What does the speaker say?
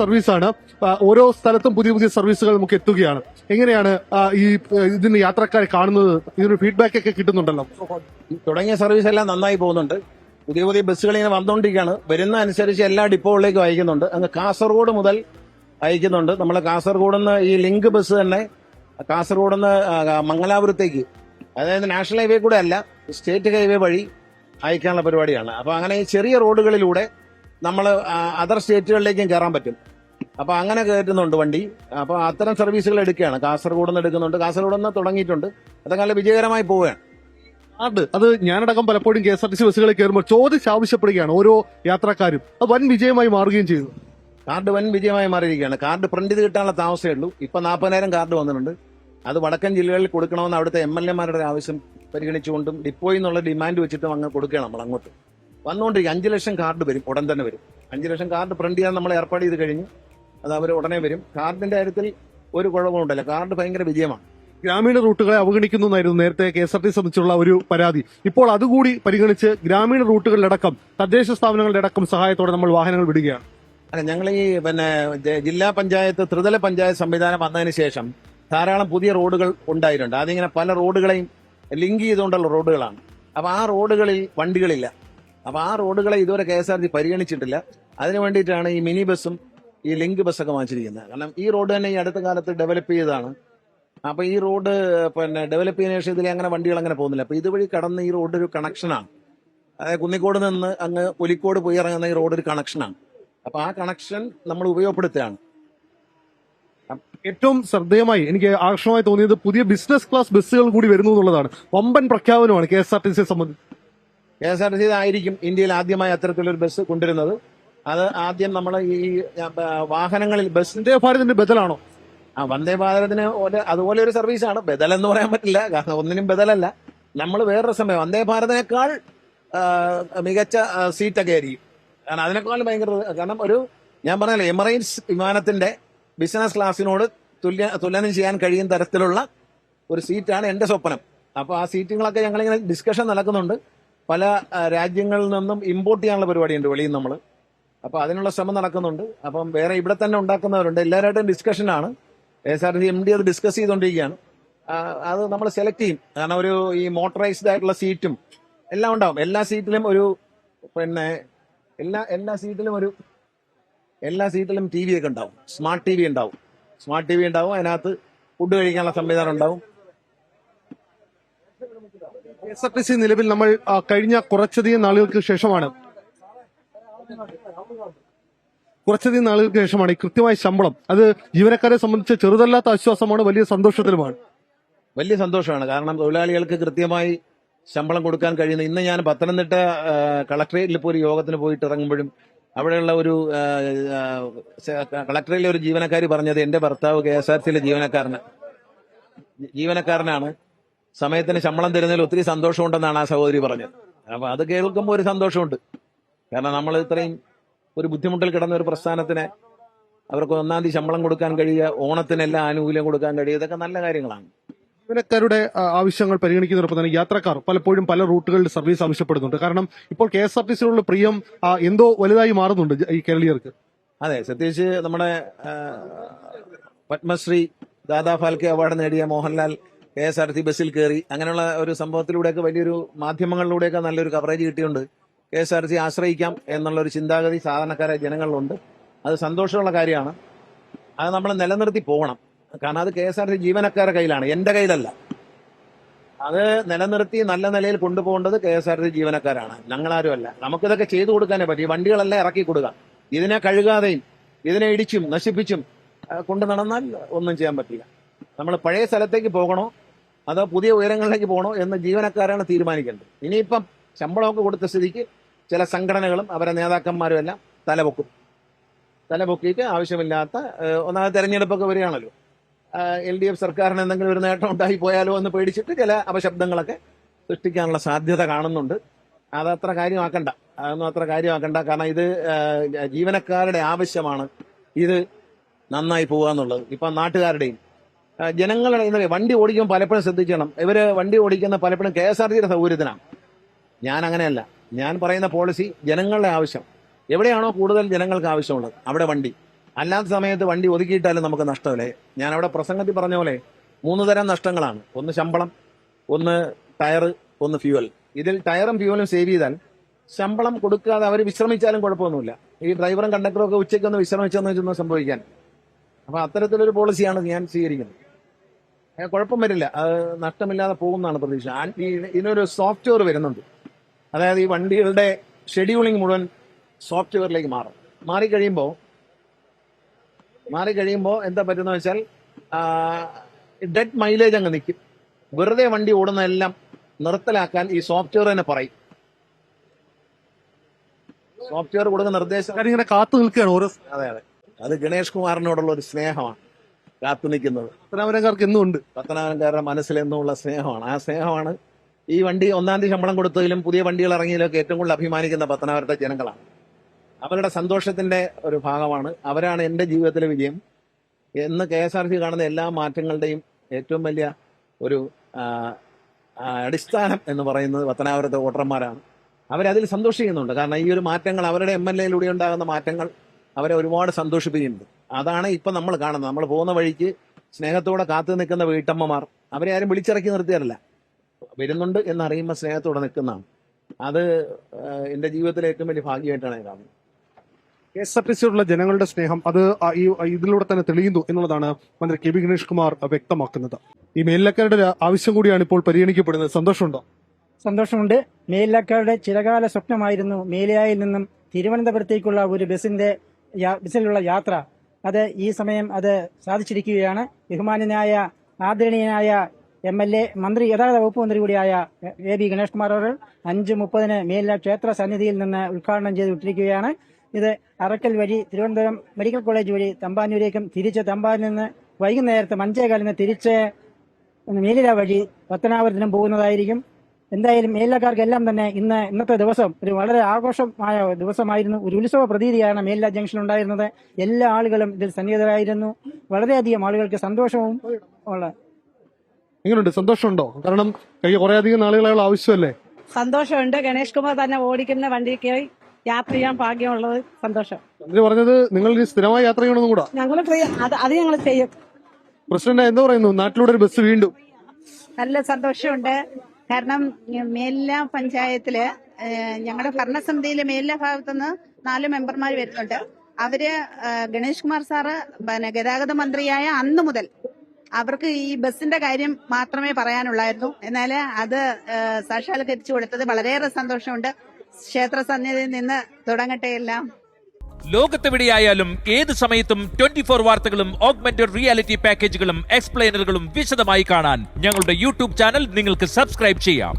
സർവീസാണ്. ഓരോ സ്ഥലത്തും പുതിയ പുതിയ സർവീസുകൾ നമുക്ക് എത്തുകയാണ്. എങ്ങനെയാണ് ഈ ഇതിന് യാത്രക്കാരെ കാണുന്നത്? ഇതിനൊരു ഫീഡ്ബാക്ക് ഒക്കെ കിട്ടുന്നുണ്ടല്ലോ. തുടങ്ങിയ സർവീസ് എല്ലാം നന്നായി പോകുന്നുണ്ട്. പുതിയ പുതിയ ബസ്സുകൾ ഇങ്ങനെ വന്നുകൊണ്ടിരിക്കുകയാണ്. വരുന്ന അനുസരിച്ച് എല്ലാ ഡിപ്പോകളിലേക്കും അയക്കുന്നുണ്ട്. അങ്ങ് കാസർഗോഡ് മുതൽ അയക്കുന്നുണ്ട്. നമ്മൾ കാസർഗോഡ് നിന്ന് ഈ ലിങ്ക് ബസ് തന്നെ കാസർഗോഡ് നിന്ന് മംഗലാപുരത്തേക്ക്, അതായത് നാഷണൽ ഹൈവേ കൂടെ അല്ല, സ്റ്റേറ്റ് ഹൈവേ വഴി അയക്കാനുള്ള പരിപാടിയാണ്. അപ്പൊ അങ്ങനെ ഈ ചെറിയ റോഡുകളിലൂടെ നമ്മൾ അതർ സ്റ്റേറ്റുകളിലേക്കും കയറാൻ പറ്റും. അപ്പൊ അങ്ങനെ കയറ്റുന്നുണ്ട് വണ്ടി. അപ്പൊ അത്തരം സർവീസുകൾ എടുക്കുകയാണ്. കാസർഗോഡ് നിന്ന് എടുക്കുന്നുണ്ട്, കാസർഗോഡ് നിന്ന് തുടങ്ങിയിട്ടുണ്ട്. അതൊക്കെ നല്ല വിജയകരമായി പോവുകയാണ്. അത് ഞാനടക്കം പലപ്പോഴും KSRTC ബസ്സുകളിൽ കയറുമ്പോൾ ചോദിച്ച് ആവശ്യപ്പെടുകയാണ് ഓരോ യാത്രക്കാരും. അത് വൻ വിജയമായി മാറുകയും ചെയ്തു. കാർഡ് വൻ വിജയമായി മാറിയിരിക്കുകയാണ്. കാർഡ് പ്രിന്റ് ചെയ്ത് കിട്ടാനുള്ള താമസമേ ഉള്ളൂ. ഇപ്പൊ 40,000 കാർഡ് വന്നിട്ടുണ്ട്. അത് വടക്കൻ ജില്ലകളിൽ കൊടുക്കണമെന്ന് അവിടുത്തെ MLA-മാരുടെ ആവശ്യം പരിഗണിച്ചുകൊണ്ടും ഡിപ്പോയിൽ നിന്നുള്ള ഡിമാൻഡ് വെച്ചിട്ടും അങ്ങ് കൊടുക്കുകയാണ്. നമ്മൾ അങ്ങോട്ട് വന്നുകൊണ്ടിരിക്കും. 5 ലക്ഷം കാർഡ് വരും, ഉടൻ തന്നെ വരും. 5 ലക്ഷം കാർഡ് പ്രിന്റ് ചെയ്യാൻ നമ്മൾ ഏർപ്പാട് ചെയ്ത് കഴിഞ്ഞു. അത് അവർ ഉടനെ വരും. കാർഡിന്റെ കാര്യത്തിൽ ഒരു കുഴപ്പമുണ്ടല്ല. കാർഡ് ഭയങ്കര വിജയമാണ്. ഗ്രാമീണ റൂട്ടുകളെ അവഗണിക്കുന്നതായിരുന്നു നേരത്തെ KSRTC സംബന്ധിച്ചുള്ള ഒരു പരാതി. ഇപ്പോൾ അതുകൂടി പരിഗണിച്ച് ഗ്രാമീണ റൂട്ടുകളിലടക്കം തദ്ദേശ സ്ഥാപനങ്ങളുടെ അടക്കം സഹായത്തോടെ നമ്മൾ വാഹനങ്ങൾ വിടുകയാണ്. അല്ല, ഞങ്ങൾ ഈ ജില്ലാ പഞ്ചായത്ത് ത്രിതല പഞ്ചായത്ത് സംവിധാനം വന്നതിന് ശേഷം ധാരാളം പുതിയ റോഡുകൾ ഉണ്ടായിട്ടുണ്ട്. അതിങ്ങനെ പല റോഡുകളെയും ലിങ്ക് ചെയ്തുകൊണ്ടുള്ള റോഡുകളാണ്. അപ്പൊ ആ റോഡുകളിൽ വണ്ടികളില്ല. അപ്പൊ ആ റോഡുകളെ ഇതുവരെ KSRTC പരിഗണിച്ചിട്ടില്ല. അതിനു വേണ്ടിയിട്ടാണ് ഈ മിനി ബസ്സും ഈ ലിങ്ക് ബസ്സൊക്കെ വാങ്ങിച്ചിരിക്കുന്നത്. കാരണം ഈ റോഡ് തന്നെ ഈ അടുത്ത കാലത്ത് ഡെവലപ്പ് ചെയ്തതാണ്. അപ്പൊ ഈ റോഡ് ഡെവലപ്പ് ചെയ്യുന്ന ശേഷം ഇതിലെ അങ്ങനെ വണ്ടികൾ അങ്ങനെ പോകുന്നില്ല. അപ്പൊ ഇതുവഴി കടന്ന് ഈ റോഡ് ഒരു കണക്ഷനാണ്. അതായത് കുന്നിക്കോട് നിന്ന് അങ്ങ് പുലിക്കോട് പോയി ഇറങ്ങുന്ന ഈ റോഡ് ഒരു കണക്ഷനാണ്. അപ്പൊ ആ കണക്ഷൻ നമ്മൾ ഉപയോഗപ്പെടുത്തുകയാണ്. ഏറ്റവും ശ്രദ്ധേയമായി എനിക്ക് ആകർഷണമായി തോന്നിയത് പുതിയ ബിസിനസ് ക്ലാസ് ബസ്സുകൾ കൂടി വരുന്നു എന്നുള്ളതാണ്. വമ്പൻ പ്രഖ്യാപനമാണ് KSRTC സംബന്ധിച്ച്. KSRTC ആയിരിക്കും ഇന്ത്യയിൽ ആദ്യമായി അത്തരത്തിലൊരു ബസ് കൊണ്ടുവരുന്നത്. അത് ആദ്യം നമ്മൾ ഈ വാഹനങ്ങളിൽ വന്ദേ ഭാരതിന്റെ ബദലാണോ? വന്ദേ ഭാരതിന് അതുപോലെ ഒരു സർവീസാണ്. ബദലെന്ന് പറയാൻ പറ്റില്ല, കാരണം ഒന്നിനും ബദലല്ല. നമ്മൾ വേറൊരു സമയം വന്ദേ ഭാരതിനേക്കാൾ മികച്ച സീറ്റൊക്കെ ആയിരിക്കും. കാരണം അതിനേക്കാളും ഭയങ്കര, കാരണം ഞാൻ പറഞ്ഞല്ലോ, എമിറേറ്റ്സ് വിമാനത്തിന്റെ ബിസിനസ് ക്ലാസ്സിനോട് തുലനം ചെയ്യാൻ കഴിയുന്ന തരത്തിലുള്ള ഒരു സീറ്റാണ് എന്റെ സ്വപ്നം. അപ്പൊ ആ സീറ്റുകളൊക്കെ ഞങ്ങളിങ്ങനെ ഡിസ്കഷൻ നടക്കുന്നുണ്ട്. പല രാജ്യങ്ങളിൽ നിന്നും ഇമ്പോർട്ട് ചെയ്യാനുള്ള പരിപാടിയുണ്ട് വെളിയിൽ നമ്മൾ. അപ്പൊ അതിനുള്ള ശ്രമം നടക്കുന്നുണ്ട്. അപ്പം വേറെ ഇവിടെ തന്നെ ഉണ്ടാക്കുന്നവരുണ്ട്. എല്ലാവരുമായിട്ടും ഡിസ്കഷനാണ്. KSRTC MD അത് ഡിസ്കസ് ചെയ്തുകൊണ്ടിരിക്കുകയാണ്. അത് നമ്മൾ സെലക്ട് ചെയ്യും. കാരണം ഈ മോട്ടറൈസ്ഡ് ആയിട്ടുള്ള സീറ്റും എല്ലാം ഉണ്ടാവും. എല്ലാ സീറ്റിലും എല്ലാ സീറ്റിലും TV ഒക്കെ ഉണ്ടാവും. സ്മാർട്ട് TV ഉണ്ടാവും. അതിനകത്ത് ഫുഡ് കഴിക്കാനുള്ള സംവിധാനം ഉണ്ടാവും. KSRTC നിലവിൽ നമ്മൾ കഴിഞ്ഞ കുറച്ചധികം നാളുകൾക്ക് ശേഷമാണ് ഈ കൃത്യമായ ശമ്പളം. അത് ജീവനക്കാരെ സംബന്ധിച്ച് ചെറുതല്ലാത്ത ആശ്വാസമാണ്, വലിയ സന്തോഷത്തിലുമാണ്. വലിയ സന്തോഷമാണ്. കാരണം തൊഴിലാളികൾക്ക് കൃത്യമായി ശമ്പളം കൊടുക്കാൻ കഴിയുന്നു. ഇന്ന് ഞാൻ പത്തനംതിട്ട കളക്ടറേറ്റിൽ ഇപ്പോൾ ഒരു യോഗത്തിന് പോയിട്ട് ഇറങ്ങുമ്പോഴും അവിടെയുള്ള ഒരു കളക്ടറേറ്റിലെ ഒരു ജീവനക്കാരി പറഞ്ഞത്, എന്റെ ഭർത്താവ് KSRTCയിലെ ജീവനക്കാരനാണ്, സമയത്തിന് ശമ്പളം തരുന്നതിൽ ഒത്തിരി സന്തോഷമുണ്ടെന്നാണ് ആ സഹോദരി പറഞ്ഞത്. അപ്പൊ അത് കേൾക്കുമ്പോൾ ഒരു സന്തോഷമുണ്ട്. കാരണം നമ്മൾ ഇത്രയും ഒരു ബുദ്ധിമുട്ടിൽ കിടന്ന ഒരു പ്രസ്ഥാനത്തിന് അവർക്ക് 1-ാം തീയതി ശമ്പളം കൊടുക്കാൻ കഴിയുക, ഓണത്തിനെല്ലാം ആനുകൂല്യം കൊടുക്കാൻ കഴിയുക, ഇതൊക്കെ നല്ല കാര്യങ്ങളാണ്. ജീവനക്കാരുടെ ആവശ്യങ്ങൾ പരിഗണിക്കുന്നതോടൊപ്പം തന്നെ യാത്രക്കാർ പലപ്പോഴും പല റൂട്ടുകളിൽ സർവീസ് ആവശ്യപ്പെടുന്നുണ്ട്. കാരണം ഇപ്പോൾ KSRTCയോടുള്ള പ്രിയം എന്തോ വലുതായി മാറുന്നുണ്ട് ഈ കേരളീയർക്ക്. അതെ, പ്രത്യേകിച്ച് നമ്മുടെ പത്മശ്രീ ദാദാ ഫാൽക്കെ അവാർഡ് നേടിയ മോഹൻലാൽ KSRTC ബസ്സിൽ കയറി, അങ്ങനെയുള്ള ഒരു സംഭവത്തിലൂടെയൊക്കെ വലിയൊരു മാധ്യമങ്ങളിലൂടെയൊക്കെ നല്ലൊരു കവറേജ് കിട്ടിയുണ്ട്. KSRTC ആശ്രയിക്കാം എന്നുള്ളൊരു ചിന്താഗതി സാധാരണക്കാരായ ജനങ്ങളിലുണ്ട്. അത് സന്തോഷമുള്ള കാര്യമാണ്. അത് നമ്മൾ നിലനിർത്തി പോകണം. കാരണം അത് KSRTC ജീവനക്കാരുടെ കയ്യിലാണ്, എന്റെ കയ്യിലല്ല. അത് നിലനിർത്തി നല്ല നിലയിൽ കൊണ്ടുപോകേണ്ടത് KSRTC ജീവനക്കാരാണ്, ഞങ്ങളാരുമല്ല. നമുക്കിതൊക്കെ ചെയ്തു കൊടുക്കാനേ പറ്റും. ഈ വണ്ടികളെല്ലാം ഇറക്കി കൊടുക്കാം. ഇതിനെ കഴുകാതെയും ഇതിനെ ഇടിച്ചും നശിപ്പിച്ചും കൊണ്ടു നടന്നാൽ ഒന്നും ചെയ്യാൻ പറ്റില്ല. നമ്മൾ പഴയ സ്ഥലത്തേക്ക് പോകണോ അതോ പുതിയ ഉയരങ്ങളിലേക്ക് പോകണോ എന്ന് ജീവനക്കാരാണ് തീരുമാനിക്കേണ്ടത്. ഇനിയിപ്പം ശമ്പളമൊക്കെ കൊടുത്ത സ്ഥിതിക്ക് ചില സംഘടനകളും അവരെ നേതാക്കന്മാരും എല്ലാം തലപൊക്കിയിട്ട് ആവശ്യമില്ലാത്ത ഒന്നാമത് തെരഞ്ഞെടുപ്പൊക്കെ വരികയാണല്ലോ, LDF സർക്കാരിന് എന്തെങ്കിലും ഒരു നേട്ടം ഉണ്ടായി പോയാലോ എന്ന് പേടിച്ചിട്ട് ചില അപശബ്ദങ്ങളൊക്കെ സൃഷ്ടിക്കാനുള്ള സാധ്യത കാണുന്നുണ്ട്. അതൊന്നും അത്ര കാര്യമാക്കണ്ട. കാരണം ഇത് ജീവനക്കാരുടെ ആവശ്യമാണ്. ഇത് നന്നായി പോവുക എന്നുള്ളത് ഇപ്പം നാട്ടുകാരുടെയും ജനങ്ങളുടെ വണ്ടി ഓടിക്കുമ്പോൾ പലപ്പോഴും ശ്രദ്ധിക്കണം. ഇവര് വണ്ടി ഓടിക്കുന്ന പലപ്പോഴും KSRTCയുടെ സൗകര്യത്തിനാണ്. ഞാൻ അങ്ങനെയല്ല. ഞാൻ പറയുന്ന പോളിസി ജനങ്ങളുടെ ആവശ്യം എവിടെയാണോ കൂടുതൽ ജനങ്ങൾക്ക് ആവശ്യമുള്ളത് അവിടെ വണ്ടി. അല്ലാത്ത സമയത്ത് വണ്ടി ഒതുക്കിയിട്ടാലും നമുക്ക് നഷ്ടമല്ലേ. ഞാൻ അവിടെ പ്രസംഗത്തിൽ പറഞ്ഞ പോലെ 3 തരം നഷ്ടങ്ങളാണ്. ഒന്ന് ശമ്പളം, ഒന്ന് ടയർ, ഒന്ന് ഫ്യൂവൽ. ഇതിൽ ടയറും ഫ്യൂവലും സേവ് ചെയ്താൽ ശമ്പളം കൊടുക്കാതെ അവർ വിശ്രമിച്ചാലും കുഴപ്പമൊന്നുമില്ല. ഈ ഡ്രൈവറും കണ്ടക്ടറും ഒക്കെ ഉച്ചയ്ക്കൊന്ന് വിശ്രമിച്ചെന്ന് വെച്ചൊന്നും സംഭവിക്കാൻ. അപ്പൊ അത്തരത്തിലൊരു പോളിസിയാണ് ഞാൻ സ്വീകരിക്കുന്നത്. കുഴപ്പം വരില്ല, അത് നഷ്ടമില്ലാതെ പോകുന്നതാണ് പ്രതീക്ഷ. ഇതിനൊരു സോഫ്റ്റ്വെയർ വരുന്നുണ്ട്. അതായത് ഈ വണ്ടികളുടെ ഷെഡ്യൂളിംഗ് മുഴുവൻ സോഫ്റ്റ്വെയറിലേക്ക് മാറിക്കഴിയുമ്പോൾ എന്താ പറ്റുന്ന വെച്ചാൽ ഡെഡ് മൈലേജ് അങ്ങ് നിൽക്കും. വെറുതെ വണ്ടി ഓടുന്നതെല്ലാം നിർത്തലാക്കാൻ ഈ സോഫ്റ്റ്വെയർ തന്നെ പറയും. സോഫ്റ്റ്വെയർ കൊടുക്കുന്ന നിർദ്ദേശം ഇങ്ങനെ കാത്തു നിൽക്കുകയാണ് ഓരോ. അതെ, അത് ഗണേഷ് കുമാറിനോടുള്ള ഒരു സ്നേഹമാണ് കാത്തു നിൽക്കുന്നത്. പത്തനാപുരംകാർക്ക് എന്നും ഉണ്ട്. പത്തനാപുരംകാരുടെ മനസ്സിലെന്നുള്ള സ്നേഹമാണ്. ആ സ്നേഹമാണ് ഈ വണ്ടി 1-ാം തീയതി ശമ്പളം കൊടുത്തതിലും പുതിയ വണ്ടികൾ ഇറങ്ങിയതിലൊക്കെ ഏറ്റവും കൂടുതൽ അഭിമാനിക്കുന്ന പത്തനാപുരത്തെ ജനങ്ങളാണ്. അവരുടെ സന്തോഷത്തിന്റെ ഒരു ഭാഗമാണ്. അവരാണ് എൻ്റെ ജീവിതത്തിലെ വിജയം. എന്ന് KSRTC കാണുന്ന എല്ലാ മാറ്റങ്ങളുടെയും ഏറ്റവും വലിയ ഒരു അടിസ്ഥാനം എന്ന് പറയുന്നത് പത്തനാപുരത്തെ വോട്ടർമാരാണ്. അവരതിൽ സന്തോഷിക്കുന്നുണ്ട്. കാരണം ഈ ഒരു മാറ്റങ്ങൾ, അവരുടെ MLA-യിലൂടെ ഉണ്ടാകുന്ന മാറ്റങ്ങൾ അവരെ ഒരുപാട് സന്തോഷിപ്പിക്കുന്നുണ്ട്. അതാണ് ഇപ്പം നമ്മൾ കാണുന്നത്. നമ്മൾ പോകുന്ന വഴിക്ക് സ്നേഹത്തോടെ കാത്തു നിൽക്കുന്ന വീട്ടമ്മമാർ, അവരെ ആരും വിളിച്ചിറക്കി നിർത്തിയല്ല, വരുന്നുണ്ട് എന്നറിയുമ്പോൾ സ്നേഹത്തോടെ നിൽക്കുന്നതാണ്. അത് എൻ്റെ ജീവിതത്തിലെ ഏറ്റവും വലിയ ഭാഗ്യമായിട്ടാണ് ഞാൻ കാണുന്നത്. KSRTCയോടുള്ള ജനങ്ങളുടെ സ്നേഹം അത് ഇതിലൂടെ തന്നെ തെളിയുന്നു എന്നുള്ളതാണ് മന്ത്രി KB ഗണേഷ് കുമാർ വ്യക്തമാക്കുന്നത്. ഈ മേലിലക്കാരുടെ ആവശ്യം കൂടിയാണ് ഇപ്പോൾ പരിഗണിക്കപ്പെടുന്നത്. സന്തോഷമുണ്ടോ? സന്തോഷമുണ്ട്. മേലിലക്കാരുടെ ചിരകാല സ്വപ്നമായിരുന്നു മേലിയായിൽ നിന്നും തിരുവനന്തപുരത്തേക്കുള്ള ഒരു ബസ്സിലുള്ള യാത്ര. അത് ഈ സമയം അത് സാധിച്ചിരിക്കുകയാണ്. ബഹുമാന്യനായ ആദരണീയനായ MLA, മന്ത്രി, ഗതാഗത വകുപ്പ് മന്ത്രി കൂടിയായ KB ഗണേഷ് കുമാർ അവർ 5:30 മേലില ക്ഷേത്ര സന്നിധിയിൽ നിന്ന് ഉദ്ഘാടനം ചെയ്ത് വിട്ടിരിക്കുകയാണ്. ഇത് അറക്കൽ വഴി തിരുവനന്തപുരം മെഡിക്കൽ കോളേജ് വഴി തമ്പാനൂരേക്കും തിരിച്ച് തമ്പാനിൽ നിന്ന് വൈകുന്നേരത്ത് 5:15 തിരിച്ച് മേലില വഴി പത്തനാപുരത്തിനും പോകുന്നതായിരിക്കും. എന്തായാലും മേലിലക്കാർക്കെല്ലാം തന്നെ ഇന്നത്തെ ദിവസം ഒരു വളരെ ആഘോഷമായ ദിവസമായിരുന്നു. ഒരു ഉത്സവ പ്രതീതിയാണ് മേലില ജംഗ്ഷൻ ഉണ്ടായിരുന്നത്. എല്ലാ ആളുകളും ഇതിൽ സന്നിഹിതരായിരുന്നു. വളരെയധികം ആളുകൾക്ക് സന്തോഷവും ഉള്ള. എങ്ങനെയുണ്ട്? സന്തോഷമുണ്ടോ? കാരണം കുറെ അധികം നാളുകളായുള്ള ആവശ്യമല്ലേ. സന്തോഷമുണ്ട്. ഗണേഷ് കുമാർ തന്നെ ഓടിക്കുന്ന വണ്ടിക്ക് യാത്ര ചെയ്യാൻ ഭാഗ്യമുള്ളത് സന്തോഷം. മന്ത്രി പറഞ്ഞത് നിങ്ങൾ ഇനി സ്ഥിരമായി യാത്ര ചെയ്യണമെന്നും കൂടാ. ഞങ്ങൾ അത് ഞങ്ങൾ ചെയ്യും. പ്രസിഡന്റ് എന്താ പറയുന്നു? നാട്ടിലൂടെ ഒരു ബസ് വീണ്ടും. നല്ല സന്തോഷമുണ്ട്. കാരണം മേലില പഞ്ചായത്തില് ഞങ്ങളുടെ ഭരണസമിതിയിലെ മേലില ഭാഗത്തുനിന്ന് 4 മെമ്പർമാർ വരുന്നുണ്ട്. അവര് ഗണേഷ് കുമാർ സാറ് ഗതാഗത മന്ത്രിയായ അന്ന് മുതൽ അവർക്ക് ഈ ബസിന്റെ കാര്യം മാത്രമേ പറയാനുള്ളായിരുന്നു. എന്നാൽ അത് സാക്ഷാത്കരിച്ചു കൊടുത്തത് വളരെയേറെ സന്തോഷമുണ്ട്. ക്ഷേത്ര സന്നിധിയിൽ നിന്ന് തുടങ്ങട്ടെ എല്ലാം. ലോകത്തെവിടെയായാലും ഏത് സമയത്തും 24 വാർത്തകളും ഓഗ്മെന്റഡ് റിയാലിറ്റി പാക്കേജുകളും എക്സ്പ്ലെയിനറുകളും വിശദമായി കാണാൻ ഞങ്ങളുടെ YouTube ചാനൽ നിങ്ങൾക്ക് സബ്സ്ക്രൈബ് ചെയ്യാം.